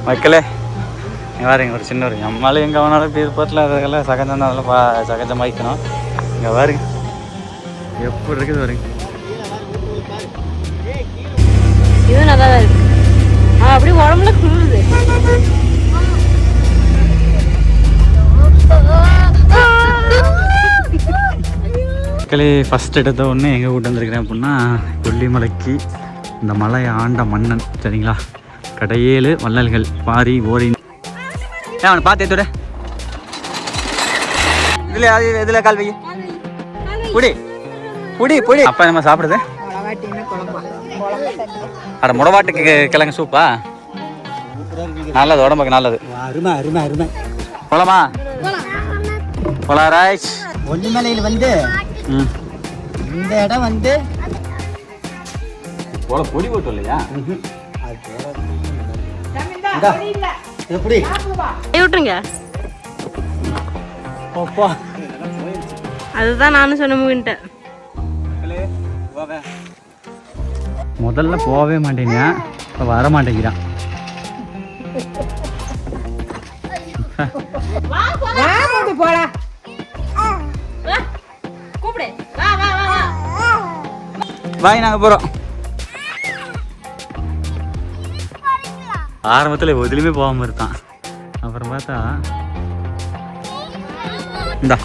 மக்களே பாருங்க, ஒரு சின்ன ஒரு நம்மளால எங்கே வேணாலும் பீர்போட்டில் அதெல்லாம் சகஜம், அதெல்லாம் சகஜமாயிக்கணும். இங்கே பாருங்க எப்படி இருக்குது பாருங்க. இது நல்லா தான் இருக்கு. அப்படியே உடம்புல குளிருது. மக்களே ஃபஸ்ட் எடுத்த உடனே எங்கே கூட்டு வந்துருக்கிறேன் அப்படின்னா கொல்லிமலைக்கு. இந்த மலையை ஆண்ட மன்னன் சரிங்களா, கடையேழு வள்ளல்கள் பாரி ஓரி. அவனை பார்த்து எடுத்துட இதில் இதில் கால் வை புடி புடி புடி. அப்போ நம்ம சாப்பிடுது அட முடவாட்டுக்கு கிழங்கு சூப்பா, நல்லது உடம்புக்கு நல்லது. அருமை அருமை அருமை. போலாமா? போலா ரைஸ். கொல்லிமலையில் வந்து இந்த இடம் வந்து போல பொடி போட்டு இல்லையா? எப்படி விட்டுருங்க. அதுதான் நானும் சொன்ன மூவின்ட்டேன். முதல்ல போகவே மாட்டேங்க, இப்போ வர மாட்டேங்கிறான். வாய் நாங்கள் போகிறோம். ஆரம்பத்தில் எதுலையுமே போகாமல் இருக்கான், அப்புறம் பார்த்தா இந்தா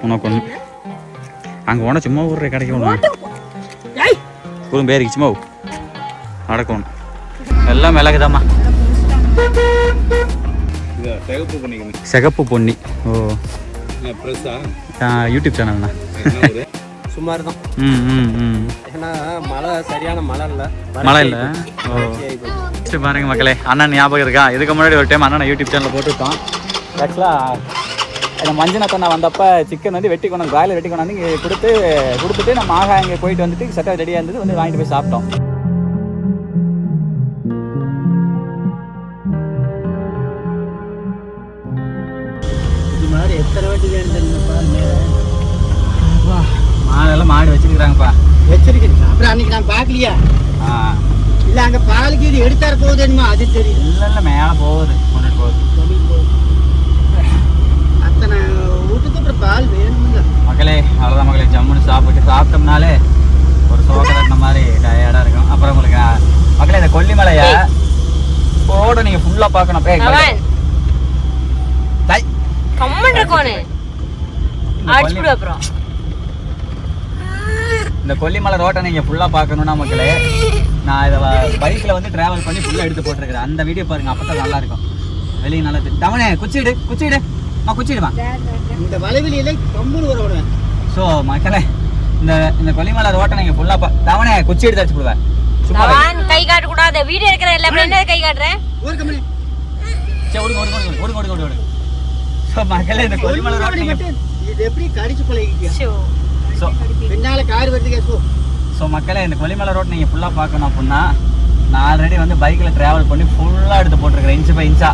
உனக்கு ஒன்று அங்கே போனால் சும்மா ஊர்ற கடைக்கு ஒன்று குறும் பேருக்கு சும்மா நடக்கணும். எல்லாம் மிளகுதாம்மா. சிகப்பு பொன்னி. ஓ யூடியூப் சேனல்ண்ணா. சுமார் தான். ஏன்னா மழை சரியான மழை இல்லை. ஓ பாருங்க மக்களே, அண்ணன் ஞாபகம் இருக்கா? இதுக்கு முன்னாடி ஒரு டைம் அண்ணன் யூடியூப் சேனலில் போட்டுருக்கோம். ஆக்சுவலாக இந்த மஞ்சள் நான் வந்தப்போ சிக்கன் வந்து வெட்டி கொண்டாந்து பிராய்லர் வெட்டி கொண்டாந்து இங்கே கொடுத்துட்டு நம்ம ஆகா இங்கே போயிட்டு வந்துட்டு செட்டாக ரெடியாக இருந்தது, வந்து வாங்கிட்டு போய் சாப்பிட்டோம். இது மாதிரி எத்தனை வாட்டி மாடெல்லாம் மாடு வச்சிருக்கிறாங்கப்பா. வச்சிருக்கேன். அப்புறம் அன்னைக்கு நான் பார்க்கலையா? இல்லை அங்கே பாலுக்கு இது எடுத்தார போகுதுமா, அது தெரியும். இல்லை மேலே போகுது, கொண்டுட்டு போகுது. அத்தனை வீட்டுக்கு அப்புறம் பால் வேணும்ல மக்களே. அவ்வளோதான் மக்களே, ஜம்முன்னு சாப்பிட்டோம்னாலே ஒரு சோகரட்ன மாதிரி டயர்டாக இருக்கும். அப்புறம் உங்களுக்கு மக்களே இந்த கொல்லிமலையை போட நீங்கள் ஃபுல்லாக பார்க்கணும். இந்த கொல்லிமலை ரோட்டை நீங்கள் ஃபுல்லாக பார்க்கணுன்னா மக்களே, நான் இதை பைக்கில் வந்து ட்ராவல் பண்ணி ஃபுல்லாக எடுத்து போட்டிருக்கிறேன். அந்த வீடியோ பாருங்கள், அப்போ தான் நல்லாயிருக்கும். வெளியே நல்லா தவணே குச்சிடு குச்சிடுமா. இந்த வளைவெளியில கம்முன்னு வருவேன். ஸோ மக்களே இந்த கொல்லிமலை ரோட்டை நீங்கள் ஃபுல்லாக தவணே குச்சி எடுத்து அடிச்சு விடுவேன். சும்மா கை காட்டக்கூடாது, வீடியோ இருக்கிற எல்லாமே கை காட்டுறேன். ஓடு. ஸோ மக்களே இந்த கொல்லிமலை ரோட்டை இது எப்படி கடிச்சு பழகிக்கியா? பின்னால கார் வருது. ஸோ மக்களே இந்த கொல்லிமலை ரோட் நீங்கள் ஃபுல்லாக பார்க்கணும் அப்படின்னா நான் ஆல்ரெடி வந்து பைக்கில் ட்ராவல் பண்ணி ஃபுல்லாக எடுத்து போட்டிருக்கிறேன், இன்ச்சு பை இன்ச்சா.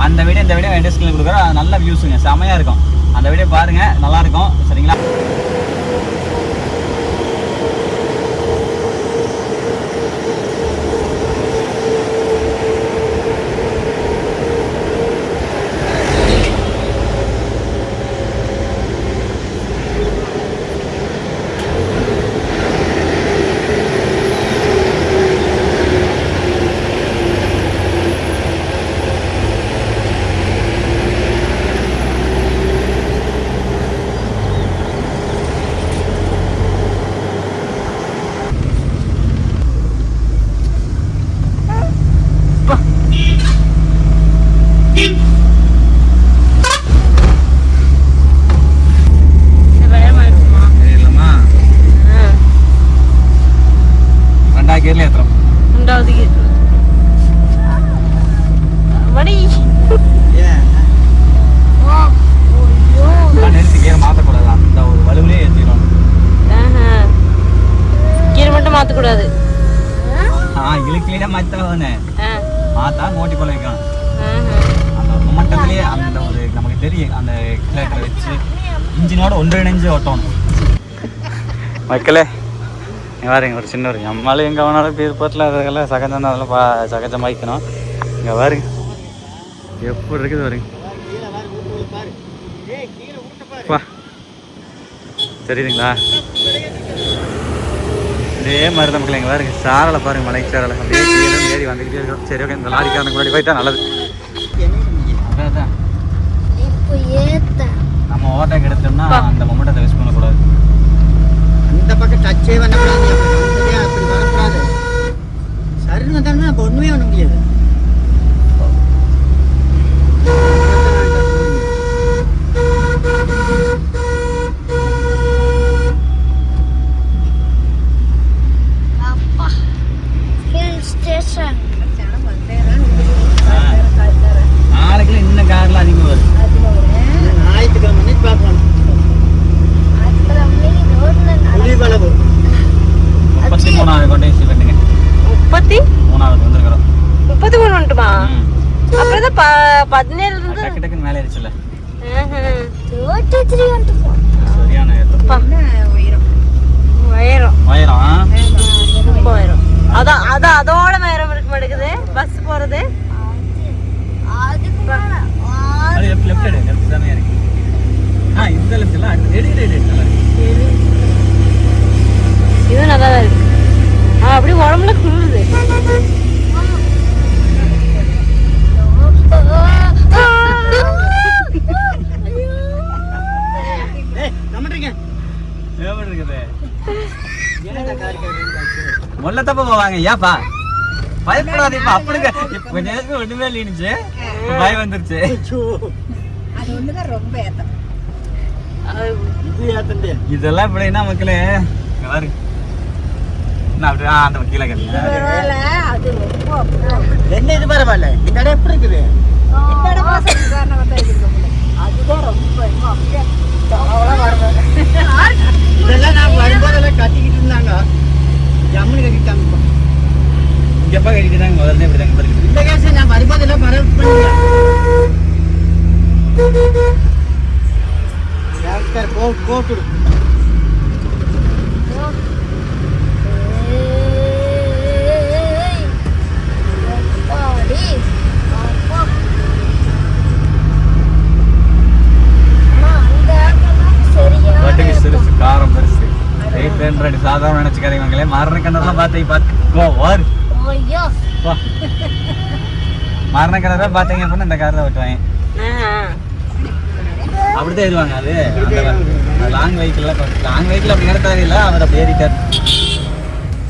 அந்த வீடியோ இந்த வீடியோ இண்டஸ்ட்ரியில் கொடுக்குறோம். அது நல்ல வியூஸுங்க, செமையாக இருக்கும். அந்த வீடியோ பாருங்கள், நல்லாயிருக்கும் சரிங்களா. மக்களே பாருங்க ஒரு சின்ன ஒரு நம்மளால எங்கே வேணாலும் ஏர்போர்ட்டில் அதெல்லாம் சகஜம் அதெல்லாம் சகஜமாக்கணும். இங்கே பாருங்க எப்படி இருக்குது பாருங்க. வா தெரியுதுங்களா? இதே மாதிரி தான் மக்கள். எங்கே பாருங்க சாரலை பாருங்க, மலை சாரலை அப்படியே கீழே ஏறி வந்துக்கிட்டே இருக்கோம். சரி ஓகே, இந்த லாரிக்காரனுக்கு முன்னாடி போயிட்டா நல்லது. அதான் நம்ம ஓவர்டேக் எடுத்தோம்னா அந்த மொமெண்ட்டை வேஸ்ட் பண்ணக்கூடாது. அந்த பக்கம் டச்சே பண்ணக்கூடாது, அப்படி வரக்கூடாது. சரின்னு வந்தாலும் அப்போ ஒன்றுமே பண்ண முடியாது. நாளைக்குள்ள இன்னும் கார்லாம் அதிகமாக வருது. ஞாயிற்றுக்கிழமை பார்க்கலாம். 33வது கொண்டு யூஸ் பண்ணுங்க. 33வது வந்துருக்கிறோம். 33 வந்துட்டுமா? அப்புறம் தான் 17 இருந்து டக்கு டக்குன்னு மேலே ஏறிச்சுல. சரியான உயரம் ரொம்ப உயரம். அதான் அதோட உயரம் இருக்க மாட்டேங்குது பஸ் போறது. அது லெஃப்ட் தானே இருக்கு. இந்த லெஃப்ட் எல்லாம் ரெடி நல்லா இருக்கு. இது நல்லா தான் இருக்கு. அப்படியே உடம்புல குளிருது. முல்ல தப்ப போவாங்க. ஏப்பா பயப்படாதீப்பா. அப்படிங்க இப்ப நேரத்துக்கு ஒண்ணுமே இல்லைன்னுச்சு, பயம் வந்துருச்சு. இதெல்லாம் இப்படின்னா மக்களே பாரு. அப்படியே அந்த கீழே என்ன இது பரவாயில்ல. இந்த இடம் எப்படி இருக்குது? இதெல்லாம் நான் வரும்போதெல்லாம் கட்டிக்கிட்டு இருந்தாங்க. ஜம்முன்னு கட்டிட்டாங்க. இங்கப்பா கட்டிட்டு தாங்க முதல்ல இப்படி தாங்க இருக்குது. இந்த கேஸ் நான் வரும்போதெல்லாம் பரவ பண்ணிட்டேன். போட்டு சிறுசு காரம் பெருசு 800 சாதாரண நினைச்சுக்காதீங்களே. மாறின கிணறுலாம் பார்த்து மாறின கிணறு பார்த்தீங்க அப்படின்னா இந்த கார் தான் வெட்டுவாங்க. அப்படிதான் ஏறுவாங்க. அது லாங் வெஹிக்கிள் அப்படி ஏற தேவையில்லை. அவர் அப்படி ஏறிட்டார்.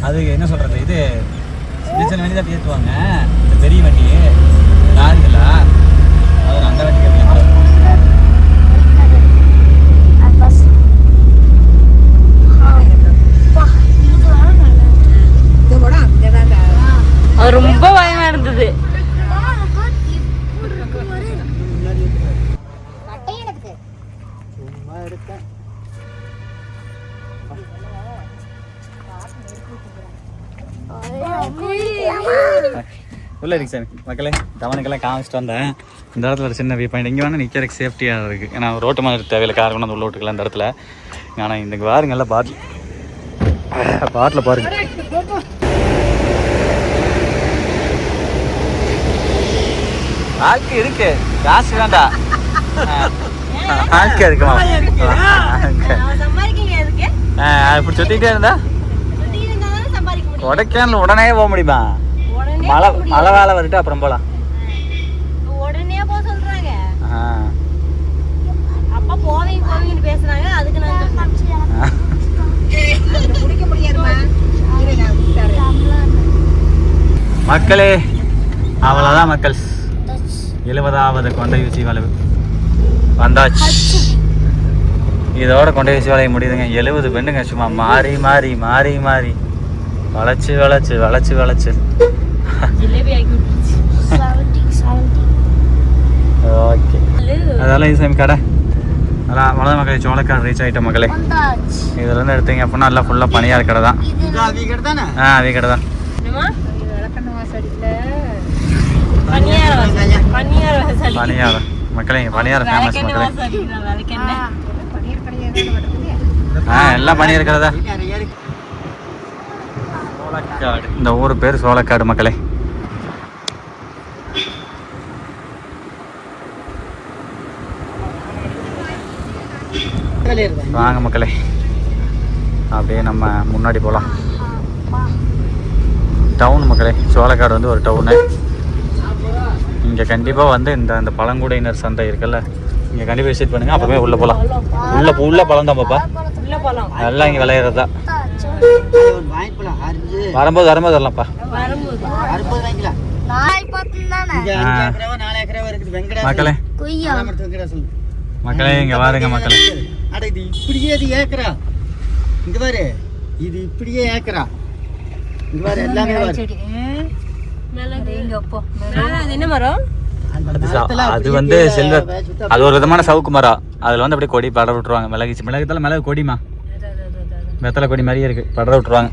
அது என்ன சொல்றது, இது சின்ன சின்ன வண்டி தான் ஏற்றுவாங்க. இந்த பெரிய வண்டி லாரிகள அவர் அந்த வண்டி கேட்கலாம். அது ரொம்ப பயமா இருந்தது. உள்ள இருக்கு சார் மக்களே. தவனுக்கெல்லாம் காமிச்சிட்டு வந்தேன். இந்த இடத்துல ஒரு சின்ன வியூ பாயிண்ட். இங்கே வேணால் நிற்கிறதுக்கு சேஃப்டியாக இருக்குது. ஏன்னா ரோட்டு மாதிரி தேவையில்லை, கார் கொண்டு உள்ள விட்டுக்கலாம் இந்த இடத்துல. ஆனால் இந்த பாருங்கல்ல பாட்டில் பாருங்க. வாழ்க்கை இருக்கு, காசு வேண்டாம். வாழ்க்கை இருக்குமா? இப்படி சுத்திக்கிட்டே இருந்தா கொடைக்கானல் உடனே போக முடியுமா? மழை வேலை வந்துட்டு அப்புறம் போலாம். உடனே போக சொல்றாங்க. அப்பா போவீங்கன்னு பேசுறாங்க. அதுக்கு நான் குடிக்க முடியாதுமா. மக்களே அவ்வளோதான் மக்கள். 70வது கொண்டை ஊசி வளைவு வந்தாச்சு. இதோட கொண்டை ஊசி வளைய முடியுதுங்க. 70 பெண்ணுங்க சும்மா மாறி மாறி மாறி மாறி வளைச்சு வளைச்சு வளைச்சு வளைச்சு. ஓகே, அதெல்லாம் இது சாமி கடை. அதான் அவ்வளோதான் மக்களே. சோளக்காடு ரீச் ஆகிட்டோம் மக்களே. இதுலேருந்து எடுத்தீங்க அப்படின்னா நல்லா ஃபுல்லாக பனியார் கடை தான். அவி கடை தான். பனியாரம் மக்களே, பனியாரம் ஃபேமஸ் மக்களே. எல்லாம் பனியார் கடை தான். சோளக்காடு. இந்த ஊர் பேர் சோளக்காடு மக்களே. வாங்க மக்களே, அப்படியே நம்ம முன்னாடி போகலாம். டவுன் மக்களே, சோளக்காடு வந்து ஒரு டவுனு. இங்கே கண்டிப்பாக வந்து இந்த பழங்குடியினர் சந்தை இருக்குல்ல, இங்கே கண்டிப்பாக விசிட் பண்ணுங்கள். அப்போவே உள்ளே போகலாம். உள்ள பழம் தான் பாப்பா, நல்லா இங்கே விளையிறது தான். வரும்போது வரலாம்ப்பா. மக்களே மக்களே இங்கே வாருங்க மக்களே. இது இப்படியே இது ஏக்கரா, இங்க பாரு, இது இப்படியே ஏக்கரா, இங்க பாரு எல்லாமே என்ன மரம்? அது வந்து செல்வர், அது ஒரு விதமான சவுக்கு மரம். அதுல வந்து அப்படியே கொடி படர விட்டுருவாங்க. மிளகுத்தால மிளகு கொடிமா, வெத்தலை கொடி மாதிரியே இருக்கு, படர விட்டுருவாங்க.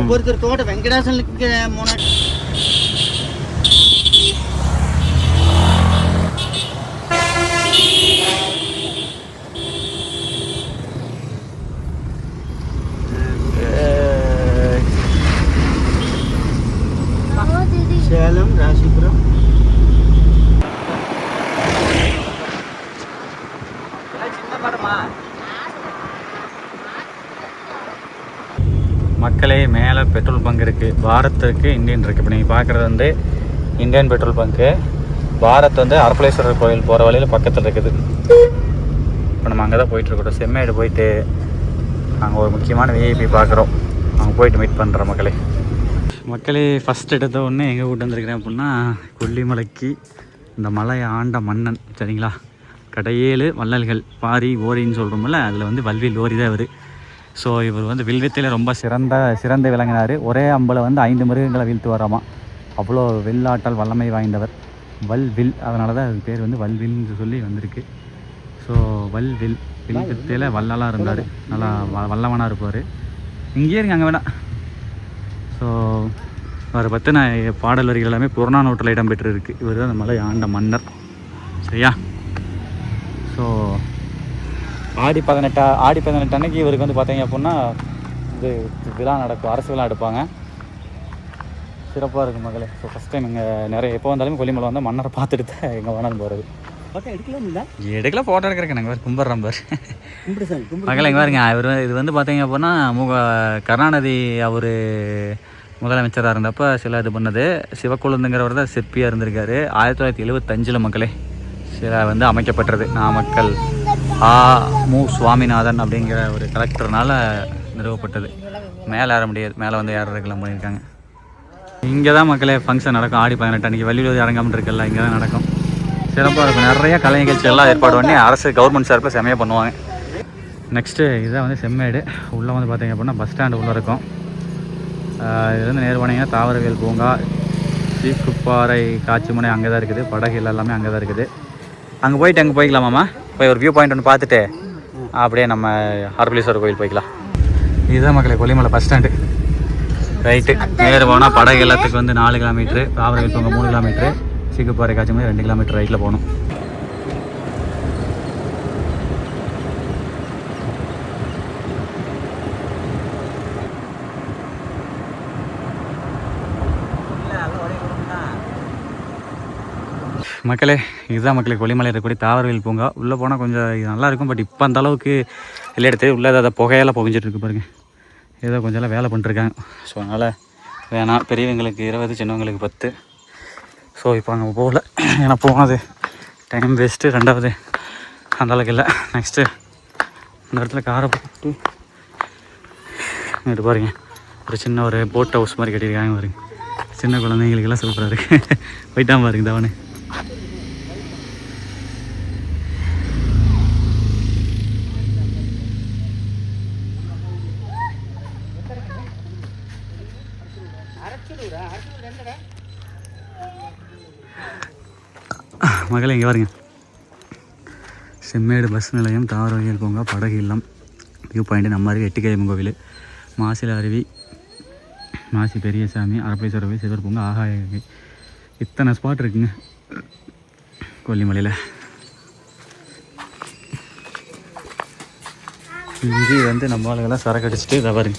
ஒவ்வொருத்தர் தோட்டம் வெங்கடாசனுக்கு சேலம், ராசிபுரம். மக்களே மேலே பெட்ரோல் பங்க் இருக்குது. பாரத்துக்கு இந்தியன் இருக்குது. இப்போ நீங்கள் பார்க்குறது வந்து இந்தியன் பெட்ரோல் பங்க்கு. பாரத் வந்து அரப்பளேஸ்வரர் கோயில் போகிற வழியில் பக்கத்தில் இருக்குது. இப்போ நம்ம அங்கே தான் போயிட்டுருக்கோம். செம்மேடு போயிட்டு அங்கே ஒரு முக்கியமான விஐபி பார்க்குறோம். அங்கே போயிட்டு மீட் பண்ணுறோம் மக்களே. மக்களே ஃபஸ்ட் எடுத்த உடனே எங்கே கூட்டு வந்திருக்கிறேன் அப்படின்னா, கொல்லிமலைக்கு. இந்த மலையை ஆண்ட மன்னன் சரிங்களா, கடையேழு வள்ளல்கள் பாரி ஓரின்னு சொல்கிறோம்ல, அதில் வந்து வல்வில் ஓரி தான் இவர். ஸோ இவர் வந்து வில்வித்தையில் ரொம்ப சிறந்து விளங்கினார். ஒரே அம்பில் வந்து 5 மிருகங்களை வீழ்த்து வராமா, அவ்வளோ வில்லாட்டால் வல்லமை வாய்ந்தவர். வல்வில், அதனால தான் அது பேர் வந்து வல்வில்னு சொல்லி வந்திருக்கு. ஸோ வல்வில், வில்வித்தையில் வல்லலாக இருந்தார், நல்லா வல்லவனாக இருப்பார். இங்கேயே இருங்க, அங்கே வேணாம். ஸோ அவரை பற்றின பாடல் வரிகள் எல்லாமே புறநானூற்றில் இடம்பெற்றிருக்கு. இவர் தான் அந்த மலை ஆண்ட மன்னர் சரியா. ஸோ ஆடி 18 அன்னைக்கு இவருக்கு வந்து பார்த்தீங்க அப்படின்னா இது விழா நடக்கும், அரசு விழா எடுப்பாங்க. சிறப்பாக இருக்கும் மகளே. ஸோ ஃபஸ்ட் டைம் இங்கே நிறைய எப்போ வந்தாலுமே கொல்லிமலை வந்து மன்னரை பார்த்துட்டு தான் எங்கே வேணாலும் போகிறது. எடுக்கலாம், ஃபோட்டோ எடுக்கிறேன். நாங்கள் கும்பிட்றோம் பாரு மகளே. எங்கே பாருங்க, இவர் இது வந்து பார்த்தீங்க அப்படின்னா கருணாநிதி அவர் முதலமைச்சராக இருந்தப்போ சில இது பண்ணது. சிவக்கொழுந்துங்கிறவர் தான் சிற்பியாக இருந்திருக்காரு. 1975 மக்களே சில வந்து அமைக்கப்பட்டது. நாமக்கல் மு சுவாமிநாதன் அப்படிங்கிற ஒரு கலெக்டர்னால நிறுவப்பட்டது. மேலே ஏற முடியாது, மேலே வந்து ஏறதுக்கெல்லாம் பண்ணியிருக்காங்க. இங்கே தான் மக்களே ஃபங்க்ஷன் நடக்கும். ஆடி 18 அன்றைக்கி வள்ளியூர் அரங்கம் இருக்குல்ல, இங்கே தான் நடக்கும். சிறப்பாக இருக்கும். நிறைய கலை நிகழ்ச்சிகள்லாம் ஏற்பாடு பண்ணி அரசு கவர்மெண்ட் சார்பில் செம்மையாக பண்ணுவாங்க. நெக்ஸ்ட்டு இதான் வந்து செம்மேடு. உள்ளே வந்து பார்த்திங்க அப்படின்னா பஸ் ஸ்டாண்டு உள்ளே இருக்கும். இது வந்து நேர் போனீங்கன்னா தாவரவியல் பூங்கா, சீக்குப்பாறை காட்சிமுனை அங்கே தான் இருக்குது. படகுகள் எல்லாமே அங்கே தான் இருக்குது. அங்கே போயிட்டு அங்கே போய்க்கலாமாம்மா, போய் ஒரு வியூ பாயிண்ட் ஒன்று பார்த்துட்டு அப்படியே நம்ம அரப்பளீஸ்வரர் கோயில் போய்க்கலாம். இதுதான் மக்களே கொல்லிமலை பஸ் ஸ்டாண்டு. ரைட்டு நேர் போனால் படகு எல்லாத்துக்கு வந்து 4 கிலோமீட்ரு, தாவரவியல் பூங்கா 3 கிலோமீட்ரு, சீக்குப்பாறை காட்சிமுனை 2 கிலோமீட்டர் ரைட்டில் போகணும். மக்களே இதுதான் மக்களே கொல்லிமலை இருக்கக்கூடிய தாவரவியல் பூங்கா. உள்ளே போனால் கொஞ்சம் இது நல்லாயிருக்கும். பட் இப்போ அந்த அளவுக்கு இல்லை எடுத்து உள்ளே அதை புகையெல்லாம் புகைஞ்சிட்டு இருக்கு பாருங்கள். ஏதோ கொஞ்சம் எல்லாம் வேலை பண்ணிருக்காங்க. ஸோ அதனால் வேணாம், பெரியவங்களுக்கு 20, சின்னவங்களுக்கு 10. ஸோ இப்போ அங்கே போகல, ஏன்னா போகாது டைம் வேஸ்ட்டு. 2வது அந்தளவுக்கு இல்லை. நெக்ஸ்ட்டு இந்த இடத்துல காரை போட்டு இது பாருங்க, ஒரு சின்ன ஒரு போட் ஹவுஸ் மாதிரி கட்டியிருக்காங்க பாருங்க. சின்ன குழந்தைங்களுக்கெல்லாம் சூப்பராக இருக்குது. போயிட்டான் பாருங்க தவணை. மகளே இங்கே பாருங்க, செம்மேடு பஸ் நிலையம், தாவரவியல் பூங்கா, படகு இல்லம், வியூ பாயிண்ட், நம்ம அருவி, எட்டுக்கையம்மன் கோவில், மாசில அருவி, மாசி பெரியசாமி, அரப்பளீஸ்வரர் கோவில், சிவர் பூங்கா, ஆகாய, இத்தனை ஸ்பாட் இருக்குங்க கொல்லிமலையில். இங்கே வந்து நம்ம ஆளுங்கெல்லாம் சரக்கு அடிச்சுட்டு இதை பாருங்க.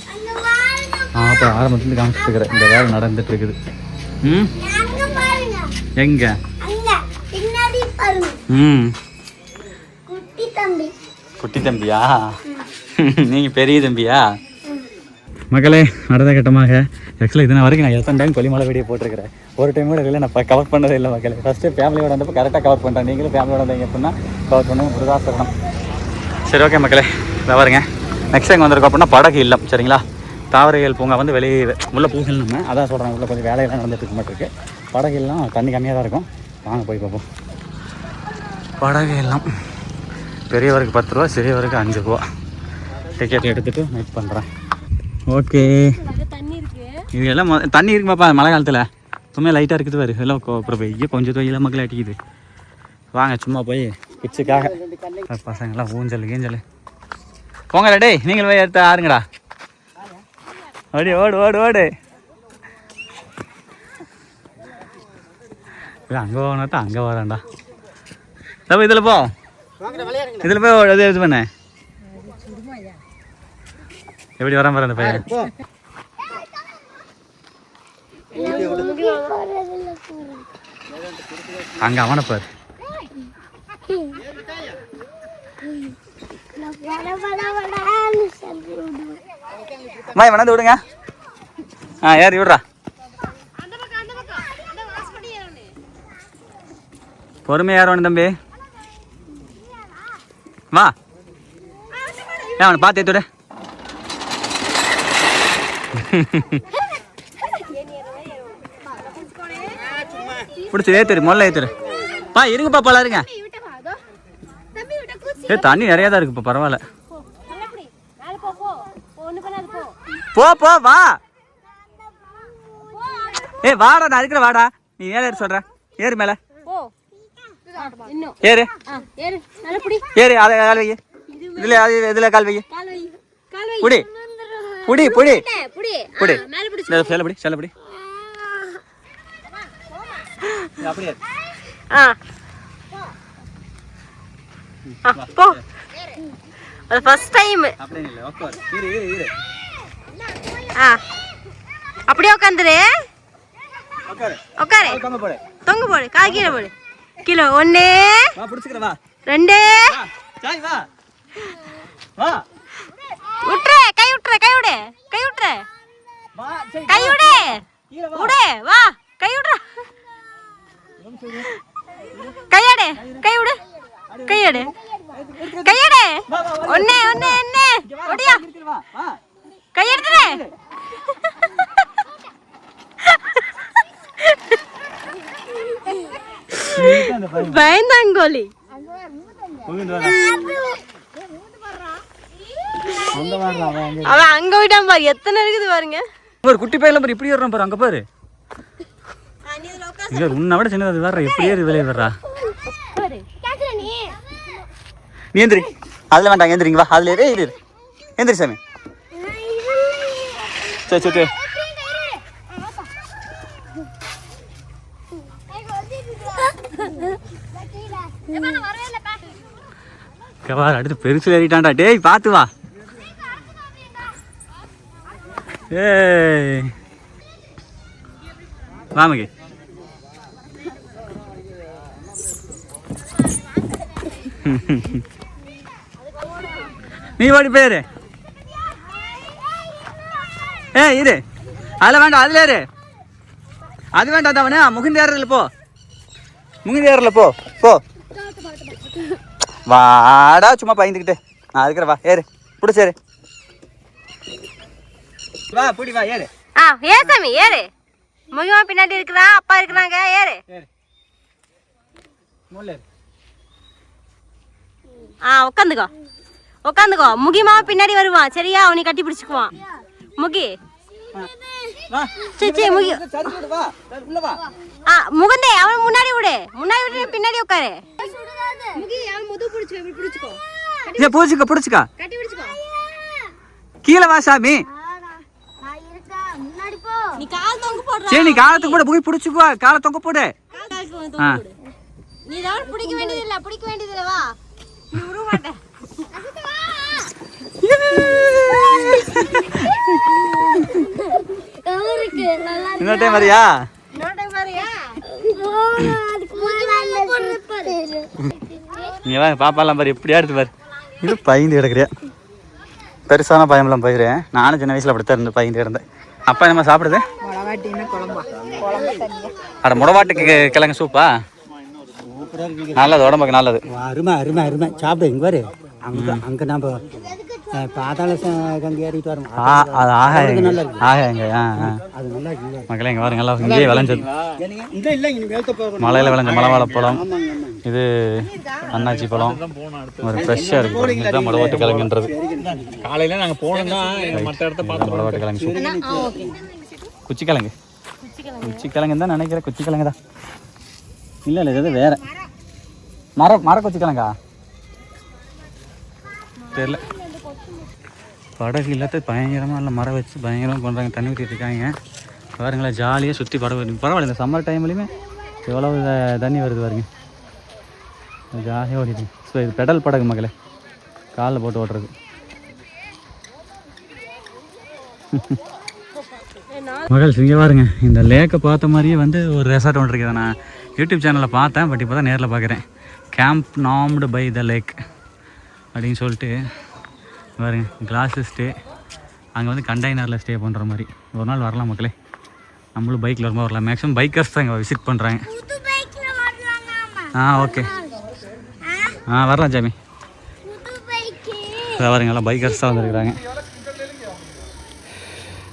அப்போ ஆரம்பத்துலேருந்து காமிச்சிட்டு இருக்கிறேன் இந்த வேலை நடந்துட்டு இருக்குது. ம் எங்க? ம் குட்டி தம்பியா? நீங்கள் பெரிய தம்பியா? மக்களே, அடுத்த கட்டமாக ஆக்சுவலாக இதனால் வரைக்கும் நான் எத்தனை டைம் கொல்லிமலை வீடியோ போட்டிருக்கிறேன். ஒரு டைம் கூட இல்லை நான் கவர் பண்ணதே இல்லை மக்களே. ஃபஸ்ட்டு ஃபேமிலியோட வந்தப்போ கரெக்டாக கவர் பண்ணுறேன். நீங்களும் ஃபேமிலியோட வந்தீங்க அப்படின்னா கவர் பண்ணுங்க. முருகாசரணம். சரி, ஓகே மக்களே, இதை பாருங்க. நெக்ஸ்ட் டைம் வந்திருக்கோம் அப்படின்னா படகு இல்லம், சரிங்களா? தாவரைகள் பூங்கா வந்து வெளியே உள்ள பூங்கல் நம்ம அதான் சொல்கிறேன். உள்ள கொஞ்சம் வேலையெல்லாம் நடந்துட்டு இருக்க மாட்டிருக்கு. படகு எல்லாம் தண்ணி கம்மியாக தான் இருக்கும். வாங்க போய் பார்ப்போம். படகு எல்லாம் பெரியவருக்கு 10 ரூபா, சிறியவருக்கு 5 ரூபா. டிக்கெட் எடுத்துகிட்டு வெயிட் பண்ணுறேன். ஓகே, இது எல்லாம் தண்ணி இருக்கு பாப்பா. மழை காலத்தில் சும்மா லைட்டாக இருக்குது பாரு. எல்லாம் அப்புறம் பெய்ய கொஞ்சம் தொழில மக்கள் அடிக்குது. வாங்க சும்மா போய் பிச்சுக்காக பசங்கள்லாம் ஊஞ்சல் கீஞ்சல் போங்கடா. டேய் நீங்கள் போய் எடுத்து ஆறுங்கடா. ஓடி ஓடு ஓடு ஓடு. அங்கே போனா அங்கே வரான்டா. தப்பு இதில் போ, இதில் போய் அது இது பண்ண. எப்படி வராம பாரு அந்த பையன். அங்க அவனை பாரு. மை வணந்து விடுங்க. ஏறி விடுறா. பொறுமையா ஏறணும் தம்பி. வா, அவனை பார்த்து ஏத்து விடு. பிடிச்சி ஏத்துரு, முதல்ல ஏத்துரு. இருங்கப்பா, பல இருங்க. தண்ணி நிறையா தான் இருக்குப்பா, பரவாயில்ல. போ போ வா. வாடா, நான் இருக்கிற வாடா. நீ மேல ஏறு சொல்ற. ஏறு மேல ஏறு ஏறு. அதை கால் வை. இதுல இதுல கால் வை. புடி புடி புடி புடி. செல்லப்படி செல்லப்படி. அப்படியே போ. அது ஃபர்ஸ்ட் டைம். அப்படியே இல்ல, உட்கார். இரு இரு இரு. அப்படியே உட்காந்துரு. உட்காரு உட்காரு. தொங்க போடு. தொங்க போடு. கால் கீழே போடு. கீழே 1 வா, புடிச்சுக்கற வா. 2 சாய் வா வா. விட்டுற. கை விட்டுற. கை விடு. கை விட்டுற. வா சரி. கை விடு. கீழ வா. விடு. வா. கை விடுற. கையடு. கை விடு. கையடு. கையடு. 1 1 1 ஓடியா. வா வா. கை எடுத்துரு. பயந்தாங்கோலி. அவன் அங்க விட்டான் பாரு. எத்தனை இருக்குது பாருங்க. ஒரு குட்டி பையல பாரு, இப்படி ஏறணும் பாரு. அங்க பாரு. இங்க உன்னை விட சின்னது வேற. எப்படி ஏறி வெளியே வர்றா. நீ எந்திரி. அதுல வேண்டாம், எந்திரிங்க வா. அதுல ஏறு. ஏறு எந்திரி சாமி. சரி சரி. கவார் அடுத்து பெருசு ஏறிட்டான்டா. டேய் பார்த்து வா. ஏய் வாமகி. நீ ஓடி போயிரு. இரு. அதில் வேண்டாம், அதில் ஏறு. அது வேண்டாம் தவனே. முகுந்து ஏறல போ. முகுந்து ஏறல போ போ. வாடா சும்மா பயந்துக்கிட்டு. நான் இருக்கிற வா. ஏறு. பிடிச்சேரு. வா பிடி வா. ஏறு. ஏறு சாமி ஏறு. முகிமா பின்னாடி இருக்கிறா. அப்பா இருக்கிறாங்க. ஏறு. உட்காந்துக்கோ. உட்காந்துக்கோ. முகிமா பின்னாடி வருவான். சரியா? அவனை கட்டி பிடிச்சுக்குவான். முகி சரி முகி. முகுந்தே அவன் முன்னாடி விடு. முன்னாடி விட்டு பின்னாடி உட்காரு. பிடிச்சுக்கோ பிடிச்சுக்கா. கீழே வா சாமி. நீ கால் தொங்க போடுற. சரி நீ காலத்துக்கு போடு. போய் பிடிச்சுக்கோ. காலை தொங்க போடு. நீ தான் பிடிக்க வேண்டியது இல்ல. பிடிக்க வேண்டியது இல்ல. வா. நீ விட மாட்டே. இன்னொரு டைம் வரியா? நீ வா, பாப்பாலாம் பாரு எப்படியா எடுத்து பாரு. இது பயந்து கிடக்குறியா? பெருசான பயமெல்லாம் போயிடுறேன். நானும் சின்ன வயசுல அப்படித்தான் இருந்து பயந்து கிடந்தேன். அப்பா என்னமா சாப்பிடுது? அட முடவாட்டுக்கு கிழங்கு சூப்பா? நல்லது, உடம்புக்கு நல்லது. அருமை அருமை அருமை. சாப்பிடு இங்கே பாரு. அங்கே நம்ம பாதாள கங்கை ஏறிட்டு வரோம். அது ஆகாயங்க. ஆகாயங்க. அது நல்லா இருக்கு மக்களே. இங்கே பாருங்க, எல்லாம் இங்கேயே விளைஞ்சது. இங்கே இல்லை, இங்கே மேலத்தை போகிறோம். மலையில் விளைஞ்ச மலைவாழைப்பழம். இது அன்னாச்சி பழம். ஒரு ஃப்ரெஷ்ஷாக இருக்குது. இதுதான் முடவாட்டு கிழங்குன்றது. காலையில் நாங்கள் போனோம்னா மற்ற இடத்த பார்த்து முடவாட்டு கிழங்கு சூப். குச்சிக்கிழங்கு. குச்சிக்கிழங்கு தான் நினைக்கிறேன். குச்சிக்கிழங்கு தான். இல்லை இல்லை, இது வேற மர குச்சிக்கிழங்கா தெரியல. படகு இல்லாத பயங்கரமாக இல்லை, மரம் வச்சு பயங்கரமாக பண்ணுறாங்க. தண்ணி ஊற்றிட்டு இருக்காங்க பாருங்களேன். ஜாலியாக சுற்றி படகு. பரவாயில்ல, இந்த சம்மர் டைம்லேயுமே எவ்வளோ தண்ணி வருது பாருங்க. ஜாலியாக ஓடிட்டு. ஸோ இது பெடல் படகு மக்களே, காலில் போட்டு ஓட்டுறது. மகள் இங்கே பாருங்க. இந்த லேக்கை பார்த்த மாதிரியே வந்து ஒரு ரெசார்ட் ஒன்று இருக்குது. நான் யூடியூப் சேனலில் பார்த்தேன், பட் இப்போ தான் நேரில் பார்க்குறேன். கேம்ப் நாம்டு பை த லேக் அப்படின்னு சொல்லிட்டு பாருங்க. Class stay. அங்கே வந்து கண்டெய்னரில் ஸ்டே பண்ணுற மாதிரி. ஒரு நாள் வரலாம் மக்களே. நம்மளும் பைக்கில் வரும்போது வரலாம். மேக்ஸிமம் பைக்கர்ஸ் தான் இங்கே விசிட் பண்ணுறாங்க. ஓகே. வரலாம் ஜாமி. பாருங்க, எல்லாம் பைக்கர்ஸ் தான் வந்துருக்குறாங்க.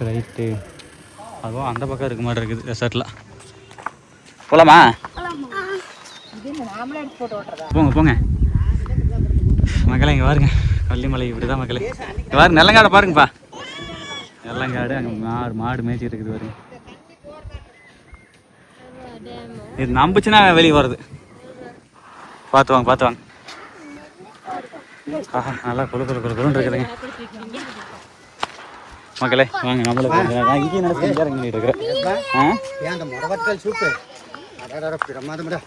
ரைட்டு. அதுவும் அந்த பக்கம் இருக்க மாதிரி இருக்குது ரெசார்ட்டில். போகலாமா? போங்க போங்க மக்களே. இங்கே பாருங்க, கொல்லிமலை இப்படி தான் மக்களே. இங்கே பாருங்க, நெல்லங்காடை பாருங்கப்பா. நெல்லங்காடு. அங்கே மாடு மேய்ச்சிட்டு இருக்குது பாருங்க. இது நம்புச்சுன்னா வெளியே வருது. பார்த்து வாங்க பார்த்து வாங்க. நல்லா குழுன்னு இருக்குதுங்க மக்களே. வாங்க நம்மளுக்கு இங்கேயும் நடந்து இருக்கிறேன். அந்த முடவாட்டுக்கால் சூப்பு பிரமாதம்டா.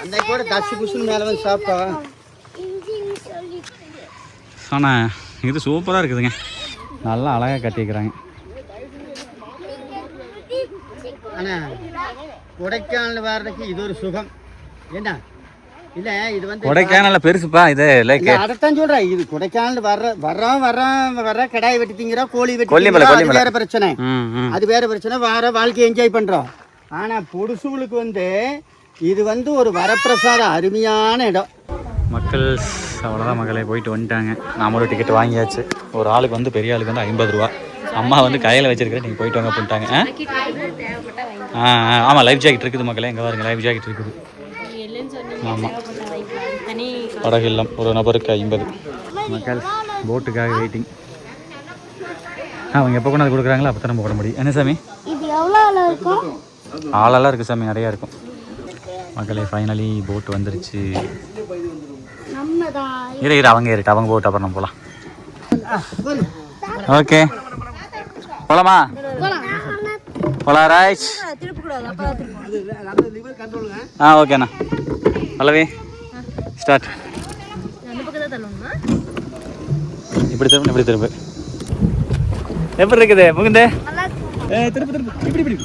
அந்த கூட தச்சு புசுன்னு மேலே வந்து சாப்பிட்டா. ஆனால் இது சூப்பராக இருக்குதுங்க. நல்லா அழகாக கட்டிக்கிறாங்க. ஆனால் கொடைக்கானல் வர்றதுக்கு இது ஒரு சுகம். என்ன இல்லை, இது வந்து கொடைக்கானல் பெருசுப்பா இது லேக். அதைத்தான் சொல்கிறேன். இது கொடைக்கானல் வர்ற கடாய் வெட்டி திங்கிறோம், கோழி வெட்டி கொல்லிமலை. அது வேற பிரச்சனை. அது வேற பிரச்சனை. வர வாழ்க்கையை என்ஜாய் பண்ணுறோம். ஆனால் பொடுசுகளுக்கு வந்து இது வந்து ஒரு வரப்பிரசாதம். அருமையான இடம். மக்கள் அவ்வளோதான் மகளே, போயிட்டு வந்துட்டாங்க. நம்மளோட டிக்கெட் வாங்கியாச்சு. ஒரு ஆளுக்கு வந்து பெரிய ஆளுக்கு வந்து 50 ரூபா. அம்மா வந்து கையில் வச்சிருக்கிறேன், நீங்கள் போயிட்டு வாங்க பண்ணிட்டாங்க. ஆமாம், லைஃப் ஜாக்கெட் இருக்குது மக்களே. எங்கே பாருங்க, லைஃப் ஜாக்கெட் இருக்குது. ஆமாம், படகு இல்லம். ஒரு நபருக்கு 50. மக்கள் போட்டுக்காக வெயிட்டிங். அவங்க எப்போ கொண்டாந்து கொடுக்குறாங்களோ அப்போ தான் நம்ம போட முடியும். என்ன சாமி? ஆளெல்லாம் இருக்குது சாமி, நிறையா இருக்கும் மக்களே. ஃபைனலி போட்டு வந்துருச்சு. இரு அவங்க ஏறிட்டு அவங்க போட்டு அப்புறம் நம்ம போகலாம். ஓகே போகலாமா? போகலாம் ராய்ஸ். ஓகேண்ணா. பல்லவி ஸ்டார்ட். இப்படி திரும்ப இப்படி திரும்ப. எப்படி இருக்குது முகுந்தே? திரும்ப திரும்ப இப்படி இப்படி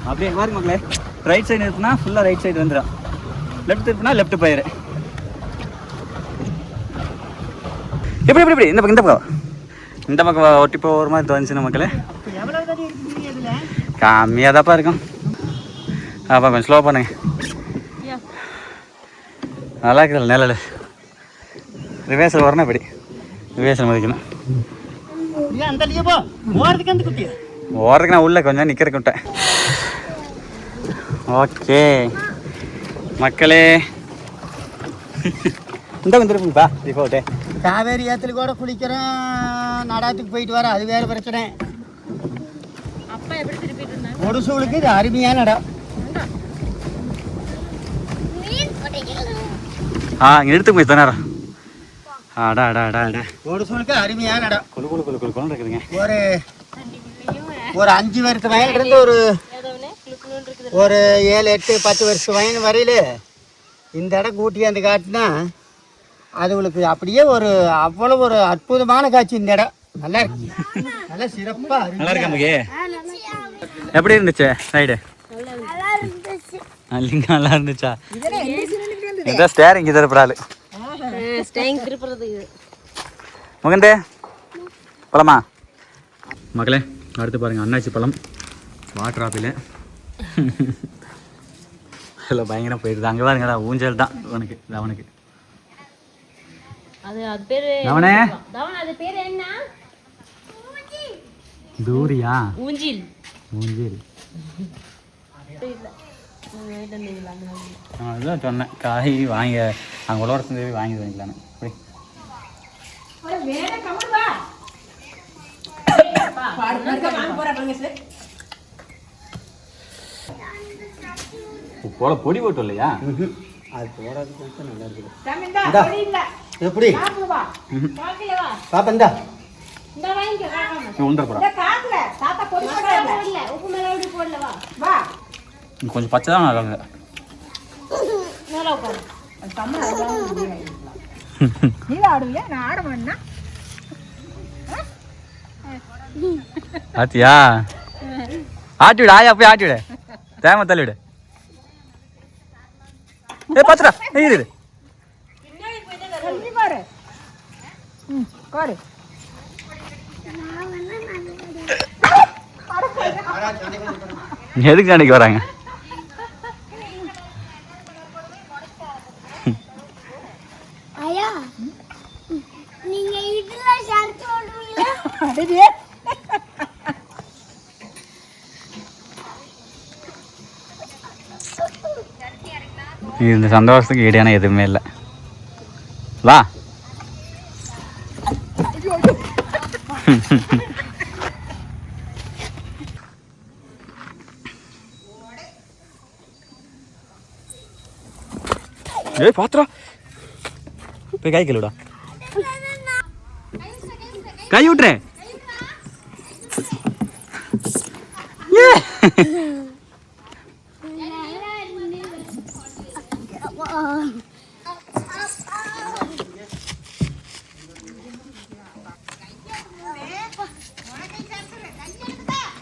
அப்படியே பாருங்க மக்களே. ரைட் சைடு இருக்குன்னா ஃபுல்லாக ரைட் சைடு வந்துடும். லெஃப்ட் இருக்குன்னா லெஃப்ட் போயிரு. இப்படி இப்படி இப்படி இந்த பக்கம் ஒட்டி போகிற மாதிரி தோணுச்சுன்னா மக்களே. கம்மியாக தான்ப்பா இருக்கும். அப்பா கொஞ்சம் ஸ்லோ பண்ணுங்க. நல்லா இருக்குதுல்ல நிழல். ரிவேர்ஸில் வரணும். இப்படி ரிவேர்ஸில் மதிக்கணும். ஓடுறதுக்கு நான் உள்ளே கொஞ்சம் நிற்கிறக்கு விட்டேன். ஓகே மக்களே, இந்த வந்துருப்பா ரிப்போர்ட்டு. காவேரி ஏத்துல கூட குளிக்கிறோம், நடாத்துக்கு போயிட்டு வர. அது வேற பிரச்சனை. பொடுசூளுக்கு இது அருமையான இடம். இங்கே எடுத்து போய் நேரம். அடா அடா அடா அடா. பொடுசூளுக்கு அருமையான இடம். குழு இருக்குதுங்க. ஒரு 5 வருஷத்து வயலிருந்து ஒரு 7, 8, 10 வருஷம் வயல் வரையில இந்த இடம் கூட்டியாந்து காட்டினா அதுகளுக்கு அப்படியே ஒரு அவ்வளோ ஒரு அற்புதமான காட்சி. இந்த இடம் நல்லா இருக்கு, நல்லா சிறப்பாக நல்லா இருக்கா நமக்கு? எப்படி இருந்துச்சு ரைடு? நல்லா இருந்துச்சா? இதான் ஸ்டேரிங் திருப்புறாள். முகந்தே பழமா மக்களே, அடுத்து பாருங்கள் அன்னாச்சி பழம், வாட்டர் ஆப்பிள். இல்லை பயங்கரம் போயிடுது. அங்கே பாருங்கடா ஊஞ்சல் தான் அவனுக்கு. அவனுக்கு அவனே தூரியா ஊஞ்சில் ஊஞ்சில். அதுதான் சொன்னேன் காய் வாங்க அங்கே உலகத்து தேவி வாங்கி வாங்கிக்கலான்னு. போல பொடி போட்டு இல்லையா? அது போடாது நல்லா இருக்குது. எப்படி பாப்பா இந்தா கொஞ்சம் பச்சை தான் நல்லா இருக்கு. ஆத்தியா ஆட்டி விடு, ஆயா போய் ஆட்டி விடு, தேம தள்ளி விடு. ஏ பாத்துடா இரு எதுக்கு அன்னைக்கு வராங்க? இந்த சந்தோஷத்துக்கு ஈடான எதுவுமே இல்லை. வா ஏய் பாத்ரா போய் கை கழுவிடா, கை விட்டுறேன்.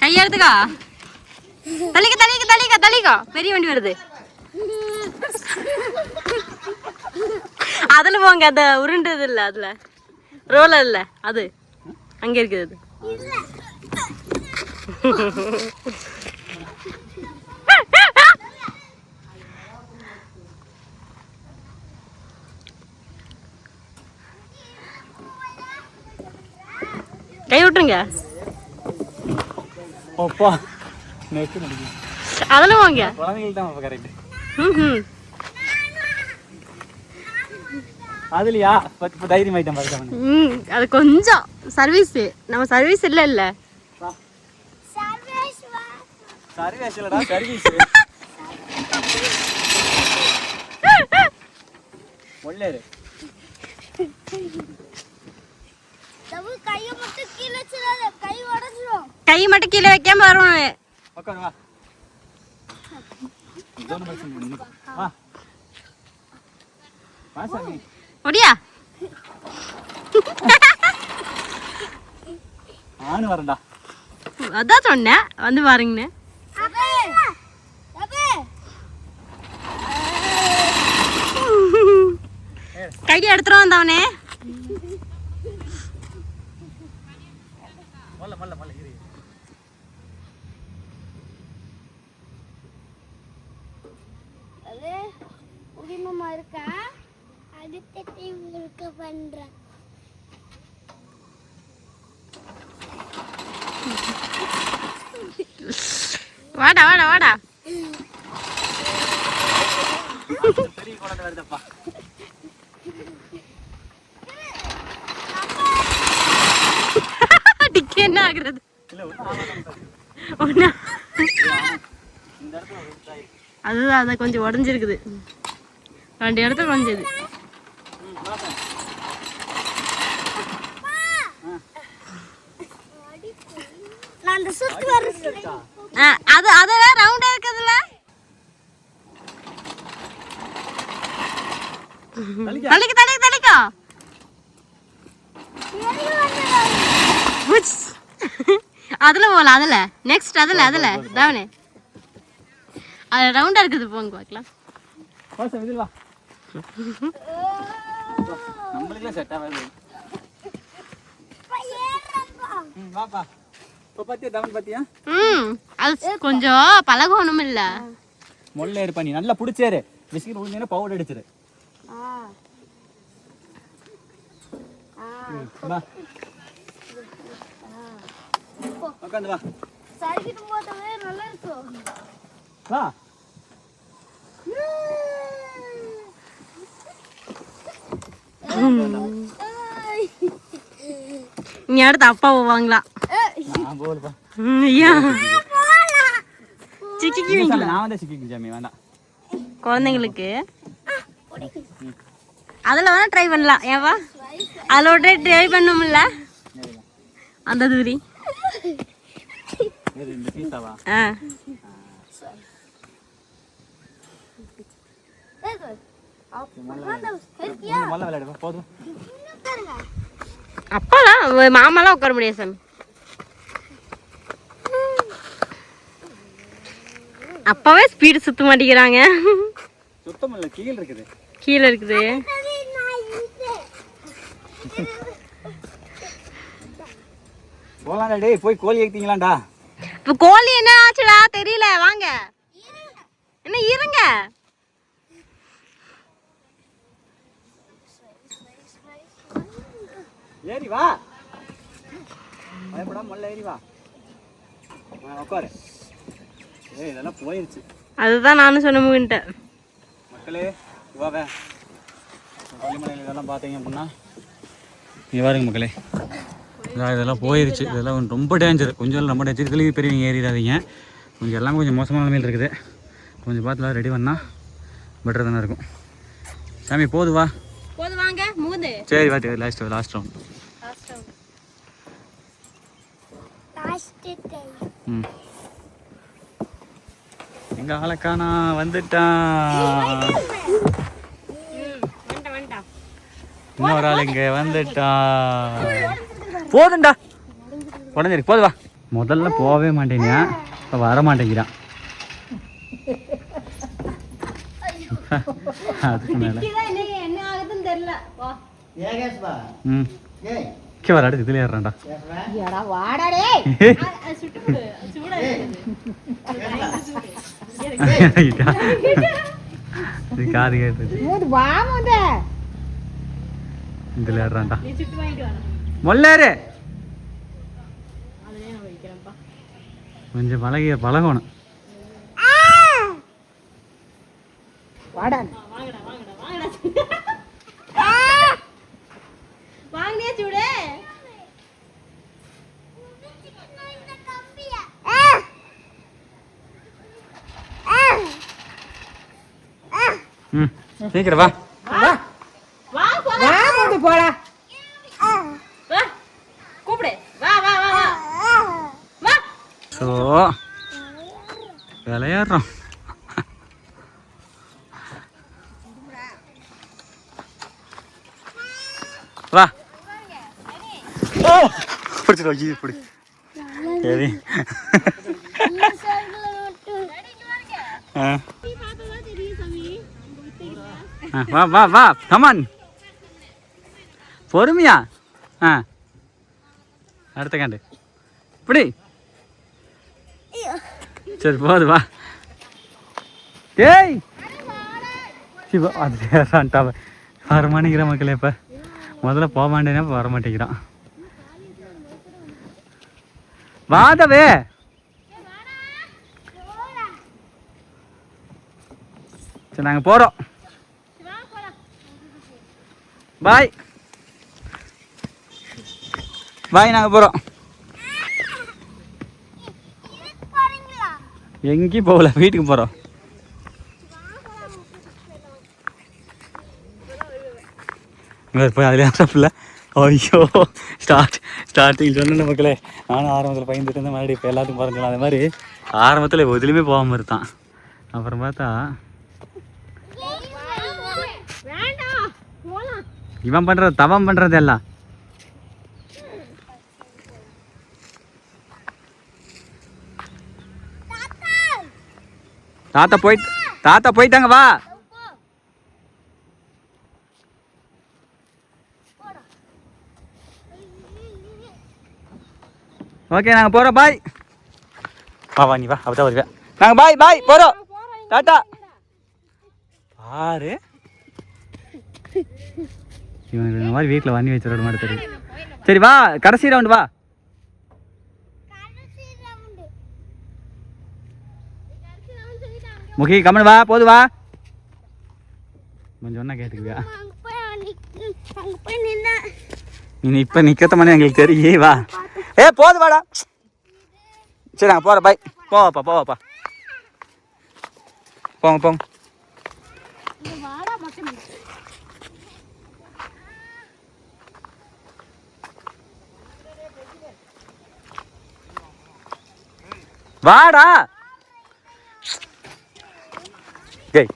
கையெடுத்துக்கா, தள்ளிக்க தள்ளிக்க தள்ளிக்க தள்ளிக்கோ, பெரிய வண்டி வருது. அதுல போங்க, அந்த உருண்டது இல்ல, அதுல ரோலர் இல்ல, அது அங்க இருக்குது. அது கை விட்டுருங்க. அதெல்லாம் வாங்க, அதுலயா தைரியம் ஆயிட்டம் பாருங்க. அது கொஞ்சம் சர்வீஸ், நம்ம சர்வீஸ் இல்ல இல்ல சர்வீஸ் இல்லடா, சர்வீஸ் ஒல்லேரு. கை மட்டும் கீழே வைக்காம வருவாங்க. உட்காரு வா. வா வா சாமி ஒடியா நானும் வரேன்டா. அதான் சொன்னேன் வந்து பாருங்கன்னு. கையை எடுத்துட்டு வந்தவனே. இருக்கா அடுத்த டீம் இருக்க பண்றேன். வாடா வாடா வாடா. பெரிய குழந்தை வருதப்பா. டிக்கி என்ன ஆகுறது? அதுதான் அதை கொஞ்சம் உடஞ்சிருக்குது, 2 இடத்துல உடஞ்சது. அது அதெல்லாம் ரவுண்டா இருக்குதுல்ல. தள்ளிக்க தள்ளிக்க தள்ளிக்கோ. உச். அதுல போகலாம் அதுல நெக்ஸ்ட் அதுல அதுல தாவனே அது ரவுண்டா இருக்குது போங்க பார்க்கலாம். இதில் வா நம்மளுக்குலாம் செட் ஆகாது. வாப்பா இப்போ பார்த்தியா தவன் பார்த்தியா? அது கொஞ்சம் பழகணும் இல்ல. முள்ள ஏறு பண்ணி நல்லா பிடிச்சேரு. Biscuit விழுந்தீங்கன்னா powder அடிச்சிரு. வா உட்காந்து வா. சரிக்கிட்டு போட்டவே நல்லா இருக்கும். வா நீ அடுத்து அப்பா போவாங்களா? நான் போகலப்பா. ஐயா சிக்கி நான் வந்து சிக்கி ஜாமி வேண்டாம். குழந்தைங்களுக்கு அதில் வேணா ட்ரை பண்ணலாம். ஏவா அதில் ஒரு ட்ரை பண்ணும்ல அந்த தூரி. இந்த பீஸாவா? ஆ மொல்ல விளையாடுவா போதும். அப்பாலாம் மாமாலாம் உட்கார முடியாது சாமி. அப்பாவே ஸ்பீடு சுத்த மாட்டேங்கிறாங்க. சுத்தம் இல்லை கீழே இருக்குது. கீழே இருக்குது. போகலாம்டா டேய் போய் கோழி ஏற்றிங்களாண்டா. இப்போ கோழி என்ன ஆச்சுடா தெரியல. வாங்க என்ன இருங்க. ஏறி வா பயப்படாம மொல்ல ஏறி வா உட்காரு. இதெல்லாம் போயிருச்சு. அதுதான் நானும் சொன்ன முகிட்ட மக்களே. இவாவே கொல்லிமலையில் இதெல்லாம் பார்த்தீங்க அப்படின்னா நீ பாருங்க மக்களே இதெல்லாம் போயிருச்சு. இதெல்லாம் ரொம்ப டேஞ்சர். கொஞ்சம் ரொம்ப டேஞ்சர். இதுலேயும் பெரிய நீங்கள் ஏறிடாதீங்க. கொஞ்சம் எல்லாம் கொஞ்சம் மோசமான நிலைமையில் இருக்குது. கொஞ்சம் பார்த்துலாம் ரெடி பண்ணால் பெட்டர் தானே இருக்கும். சாமி போது வா. போது வாங்க மூது. சரி வாத்தி லாஸ்ட் ரவுண்ட். ம் எங்க ஆளக்கானா வந்துட்டான். இன்னொரு ஆள் இங்க வந்துட்டான். போதுண்டா உடஞ்சிருக்கு. போது வா. முதல்ல போகவே மாட்டேங்க. இப்போ வர மாட்டேங்கிறான். அதுக்கு மேலே என்ன ஆகுதுன்னு தெரியல. ம் வர அடுத்து இதில் ஏறான்டா. காது கேட்டது இதில் ஏறான்டா. மொல்லாரு கொஞ்சம் பழகணும். வாங்கினே சூடு. ம் சீக்கிரம் வா. வா போலாம். போடா. வா கூப்பிடு. வா வா வா வா வா. ஸோ விளையாடுறோம். வா பிடிச்சிட்டு வச்சு பிடி. சரி வா வா வா கமான் பொறுமையா. அடுத்த காண்டு இப்படி. சரி போது வா. டேய் சிவா அது ஏறான்ட்டா. வரமாட்டேங்கிற மக்களே. இப்போ முதல்ல போக மாட்டேன்னா இப்போ வரமாட்டேங்கிறான். வாதவே சரி நாங்கள் போகிறோம். பாய் பாய். நாங்கள் போகிறோம். எங்கேயும் போகல வீட்டுக்கு போகிறோம். போய் அதில் ஐயோ ஸ்டார்டிங் சொன்ன மக்களே. நானும் ஆரம்பத்தில் பயந்துட்டு இருந்தேன். மறுபடியும் இப்போ எல்லாத்துக்கும் பறந்துடலாம். அது மாதிரி ஆரம்பத்தில் எதுலேயுமே போகாமல் இருந்தான். அப்புறம் பார்த்தா இவன் பண்ணுறது தவம் பண்ணுறது எல்லாம். தாத்தா போயிட்டாங்க வா. ஓகே நாங்கள் போகிறோம் பாய். வா நீ வா அப்பதான் வருவேன். நாங்கள் பாய் போகிறோம் டாட்டா. பாரு இவனுக்கு இந்த மாதிரி வீட்டில் வண்டி வச்சுருக்க மாதிரி தெரியும். சரி வா கடைசி ரவுண்டு வா. முகி கம்மன் வா போது வா. கொஞ்சம் சொன்னா கேட்டுக்குவியா? நீ இப்போ நிற்கத்த மாதிரி எங்களுக்கு தெரியே வா. போது வாடா. சரி நாங்கள் போகிறோம் பாய். போவாப்பா போங்க. வாடா டேய்